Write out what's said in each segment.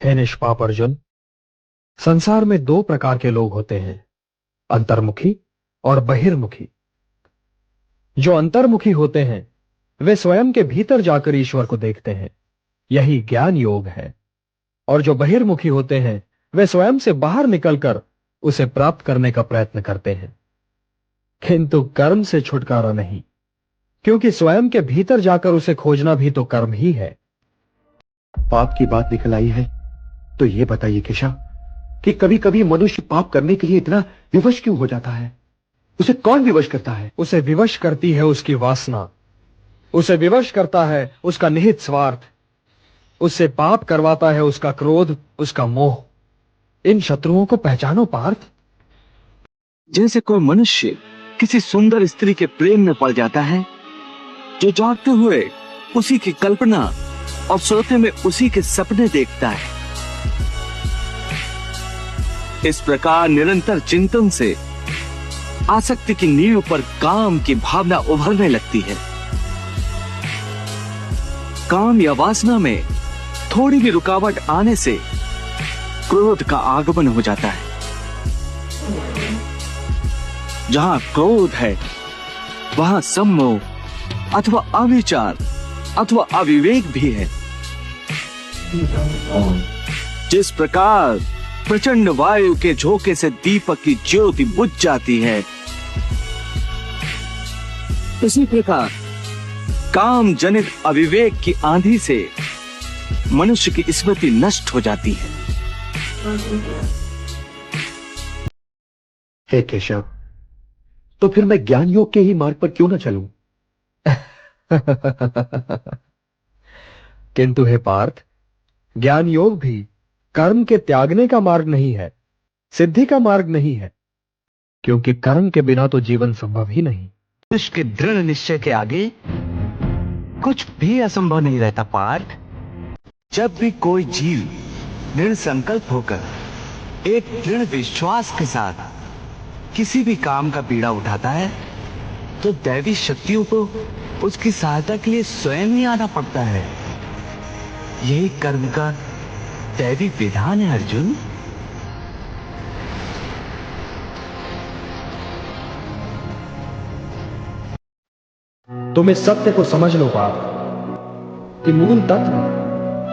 हे निष्पाप अर्जुन, संसार में दो प्रकार के लोग होते हैं, अंतर्मुखी और बहिर्मुखी। जो अंतर्मुखी होते हैं वे स्वयं के भीतर जाकर ईश्वर को देखते हैं, यही ज्ञान योग है। और जो बहिर्मुखी होते हैं वे स्वयं से बाहर निकलकर उसे प्राप्त करने का प्रयत्न करते हैं, किंतु कर्म से छुटकारा नहीं, क्योंकि स्वयं के भीतर जाकर उसे खोजना भी तो कर्म ही है। पाप की बात निकल आई है तो यह बताइए केशव कि कभी कभी मनुष्य पाप करने के लिए इतना विवश क्यों हो जाता है? उसे कौन विवश करता है? उसे विवश करती है उसकी वासना, उसे विवश करता है उसका निहित स्वार्थ, उससे पाप करवाता है उसका क्रोध, उसका मोह। इन शत्रुओं को पहचानो पार्थ। जैसे कोई मनुष्य किसी सुंदर स्त्री के प्रेम में पड़ जाता है, जो जागते हुए उसी की कल्पना और सोते में उसी के सपने देखता है। इस प्रकार निरंतर चिंतन से आसक्ति की नींव पर काम की भावना उभरने लगती है। काम या वासना में थोड़ी भी रुकावट आने से क्रोध का आगमन हो जाता है। जहां क्रोध है वहां सम्मोह अथवा अविचार अथवा अविवेक भी है। जिस प्रकार प्रचंड वायु के झोंके से दीपक की ज्योति बुझ जाती है, उसी प्रकार काम जनित अविवेक की आंधी से मनुष्य की स्मृति नष्ट हो जाती है। हे केशव, तो फिर मैं ज्ञान योग के ही मार्ग पर क्यों ना चलूं? किंतु हे पार्थ, ज्ञान योग भी कर्म के त्यागने का मार्ग नहीं है, सिद्धि का मार्ग नहीं है, क्योंकि कर्म के बिना तो जीवन संभव ही नहीं। मनुष्य के दृढ़ निश्चय के आगे कुछ भी असंभव नहीं रहता पार्थ। जब भी कोई जीव दृढ़ संकल्प होकर एक दृढ़ विश्वास के साथ किसी भी काम का बीड़ा उठाता है, तो दैवी शक्तियों को उसकी सहायता के लिए स्वयं ही आना पड़ता है। यही कर्म का दैवी विधान है अर्जुन। तुम इस सत्य को समझ लो पार्थ कि मूल तत्व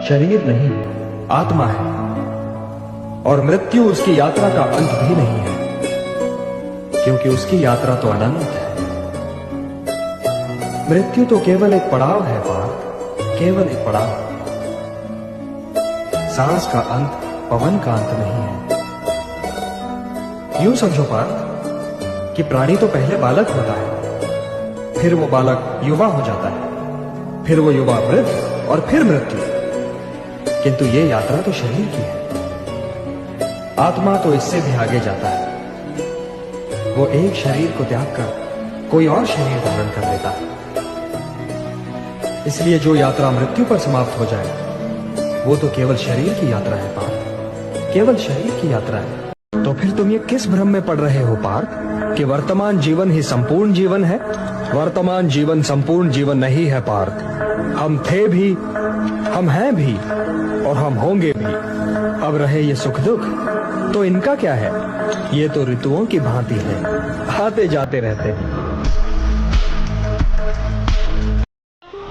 शरीर नहीं, आत्मा है, और मृत्यु उसकी यात्रा का अंत भी नहीं है, क्योंकि उसकी यात्रा तो अनंत है। मृत्यु तो केवल एक पड़ाव है पार्थ, केवल एक पड़ाव। सांस का अंत पवन का अंत नहीं है। यूं समझो पार्थ कि प्राणी तो पहले बालक होता है, फिर वो बालक युवा हो जाता है, फिर वो युवा वृद्ध और फिर मृत्यु। किंतु ये यात्रा तो शरीर की है। आत्मा तो इससे भी आगे जाता है। वो एक शरीर को त्याग कर कोई और शरीर धारण कर लेता है। इसलिए जो यात्रा मृत्यु पर समाप्त हो जाए वो तो केवल शरीर की यात्रा है पार्थ, केवल शरीर की यात्रा है। तो फिर तुम ये किस भ्रम में पड़ रहे हो पार्थ कि वर्तमान जीवन ही संपूर्ण जीवन है? वर्तमान जीवन संपूर्ण जीवन नहीं है पार्थ। हम थे भी, हम हैं भी और हम होंगे भी। अब रहे ये सुख दुख तो इनका क्या है? ये तो ऋतुओं की भांति है, आते जाते रहते हैं।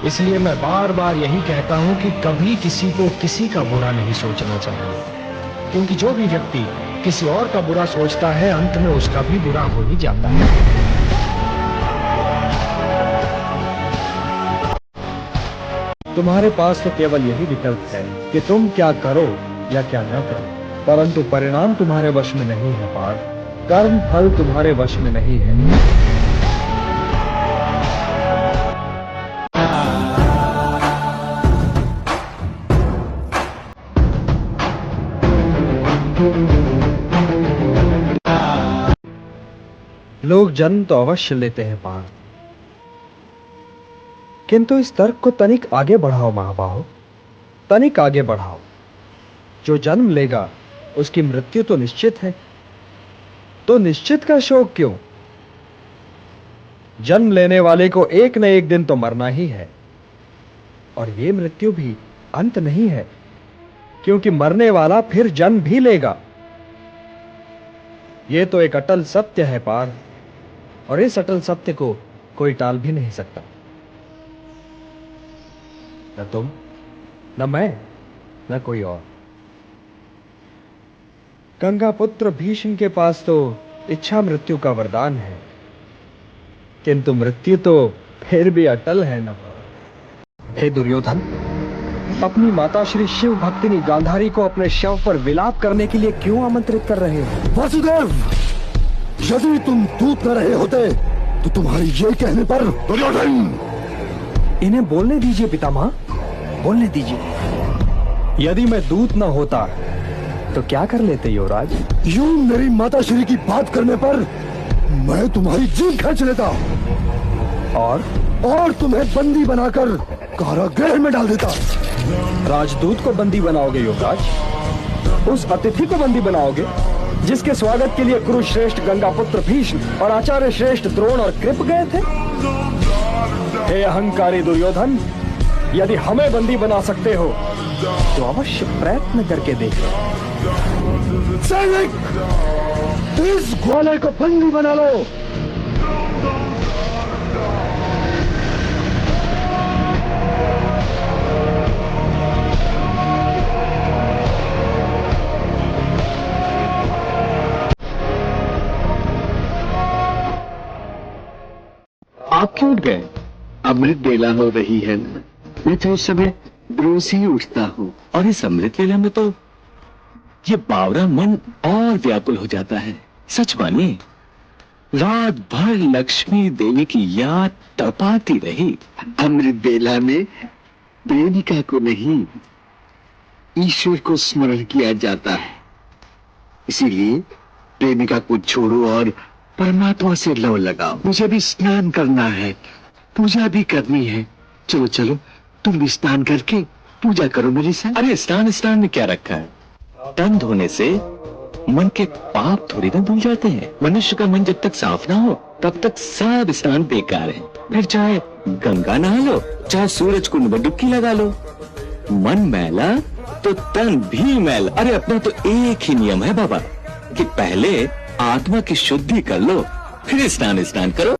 इसलिए मैं बार बार यही कहता हूं कि कभी किसी को किसी का बुरा नहीं सोचना चाहिए, क्योंकि जो भी व्यक्ति किसी और का बुरा सोचता है अंत में उसका भी बुरा हो ही जाता है। तुम्हारे पास तो केवल यही विकल्प है कि तुम क्या करो या क्या न करो, परंतु परिणाम तुम्हारे वश में नहीं है पार्थ। कर्म फल तुम्हारे वश में नहीं है। लोग जन्म तो अवश्य लेते हैं पार्थ, किंतु इस तर्क को तनिक आगे बढ़ाओ महाबाहो, तनिक आगे बढ़ाओ। जो जन्म लेगा उसकी मृत्यु तो निश्चित है, तो निश्चित का शोक क्यों? जन्म लेने वाले को एक न एक दिन तो मरना ही है, और ये मृत्यु भी अंत नहीं है, क्योंकि मरने वाला फिर जन्म भी लेगा। यह तो एक अटल सत्य है पार, और इस अटल सत्य को कोई टाल भी नहीं सकता। न तुम, न मैं, न कोई और। गंगा पुत्र भीष्म के पास तो इच्छा मृत्यु का वरदान है, किंतु मृत्यु तो फिर भी अटल है न। हे दुर्योधन, अपनी माता श्री शिव भक्तिनी गांधारी को अपने शव पर विलाप करने के लिए क्यों आमंत्रित कर रहे हो? वासुदेव, यदि तुम दूत न रहे होते तो तुम्हारी ये कहने पर दुर्योधन। इन्हें बोलने दीजिए पितामह, बोलने दीजिए। यदि मैं दूत न होता तो क्या कर लेते युवराज? यूं मेरी माता श्री की बात करने पर मैं तुम्हारी जीभ खींच लेता और तुम्हें बंदी बनाकर कारागृह में डाल देता। राजदूत को बंदी बनाओगे युवराज? उस अतिथि को बंदी बनाओगे जिसके स्वागत के लिए कुरुश्रेष्ठ गंगापुत्र भीष्म और आचार्य श्रेष्ठ द्रोण और कृप गए थे? हे अहंकारी दुर्योधन, यदि हमें बंदी बना सकते हो तो अवश्य प्रयत्न करके देखो। सैनिक, इस ग्वाले को बंदी बना लो। आप क्यों उठ गए? अमृत बेला हो रही है ना। मैं तो इस समय रोज ही उठता हूँ, और इस अमृत बेला में तो ये बावरा मन और व्याकुल हो जाता है। सच मानिए, रात भर लक्ष्मी देवी की याद तड़पाती रही। अमृत बेला में प्रेमिका को नहीं, ईश्वर को स्मरण किया जाता है। इसीलिए प्रेमिका को छोड़ो और परमात्मा से लव लगाओ। मुझे भी स्नान करना है, पूजा भी करनी है। चलो चलो, तुम भी स्नान करके पूजा करो मेरे साथ। अरे स्नान में क्या रखा है? तन धोने से मन के पाप थोड़ी ना धुल जाते हैं। मनुष्य का मन जब तक साफ ना हो तब तक सब स्नान बेकार है। फिर चाहे गंगा नहा लो, चाहे सूरज कुंड में डुबकी लगा लो, मन मैला तो तन भी मैला। अरे अपना तो एक ही नियम है बाबा कि पहले आत्मा की शुद्धि कर लो, फिर स्नान करो।